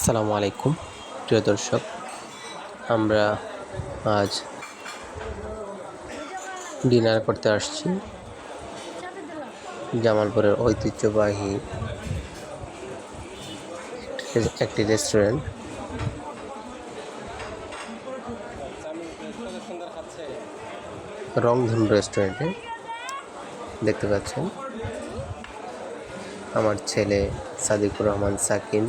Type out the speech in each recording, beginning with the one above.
আসসালামু আলাইকুম প্রিয় দর্শক, আমরা আজ ডিনার করতে আসছি জামালপুরের ঐতিহ্যবাহী একটি রেস্টুরেন্ট রংধনু রেস্টুরেন্টে। দেখতে পাচ্ছেন আমার ছেলে সাদিকুর রহমান সাকিন,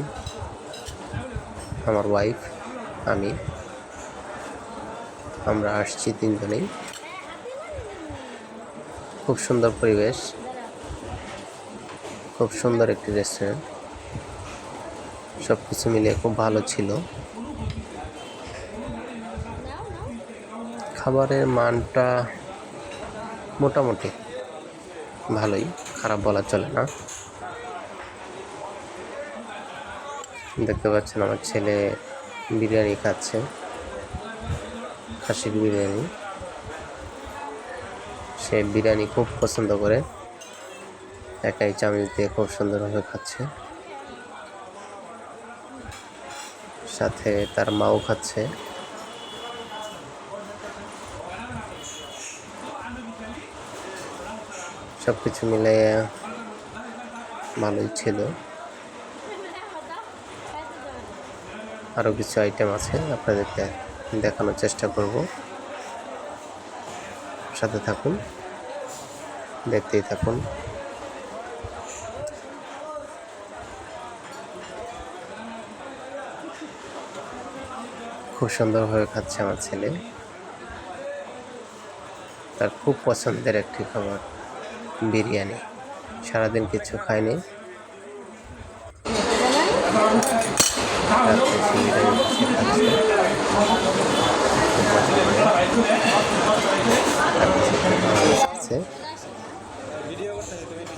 আমার ওয়াইফ, আমরা আসছি তিনজনেই। খুব সুন্দর পরিবেশ, খুব সুন্দর একটি রেস্টুরেন্ট, সব কিছু মিলিয়ে খুব ভালো ছিল। খাবারের মানটা মোটামুটি ভালোই, খারাপ বলা চলে না। দেখতে পাচ্ছেন আমার ছেলে বিরিয়ানি খাচ্ছে, খাসির বিরিয়ানি। সে বিরিয়ানি খুব পছন্দ করে, একাই চামচ দিয়ে খুব সুন্দরভাবে খাচ্ছে, সাথে তার মাও খাচ্ছে। সব কিছু মিলে ভালোই ছিল। আরও কিছু আইটেম আছে, আপনাদেরকে দেখানোর চেষ্টা করব। সাথে থাকুন, দেখতেই থাকুন। খুব সুন্দরভাবে খাচ্ছে আমার ছেলে, তার খুব পছন্দের একটি খাবার বিরিয়ানি। সারাদিন কিছু খায়নি,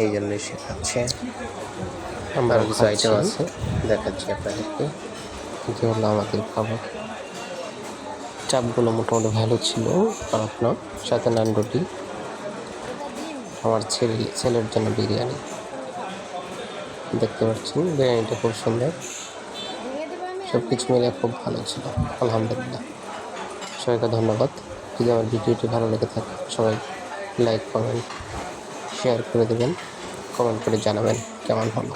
এই জন্যই সে খাচ্ছে। আমার কিছু আইটেম আছে, দেখাচ্ছি আপনাদেরকে। কি হলো আমাদের খাবার। চাপগুলো মোটামুটি ভালো ছিল, খারাপ না। সাথে নান রুটি, আমার ছেলের জন্য বিরিয়ানি। দেখতে পাচ্ছেন বিরিয়ানিটা খুব সুন্দর, সব কিছু মিলে খুব ভালো ছিল, আলহামদুলিল্লাহ। সবাইকে ধন্যবাদ। যদি আমার ভিডিওটি ভালো লেগে থাকে সবাই লাইক, কমেন্ট, শেয়ার করে দেবেন, কমেন্ট করে জানাবেন কেমন হলো।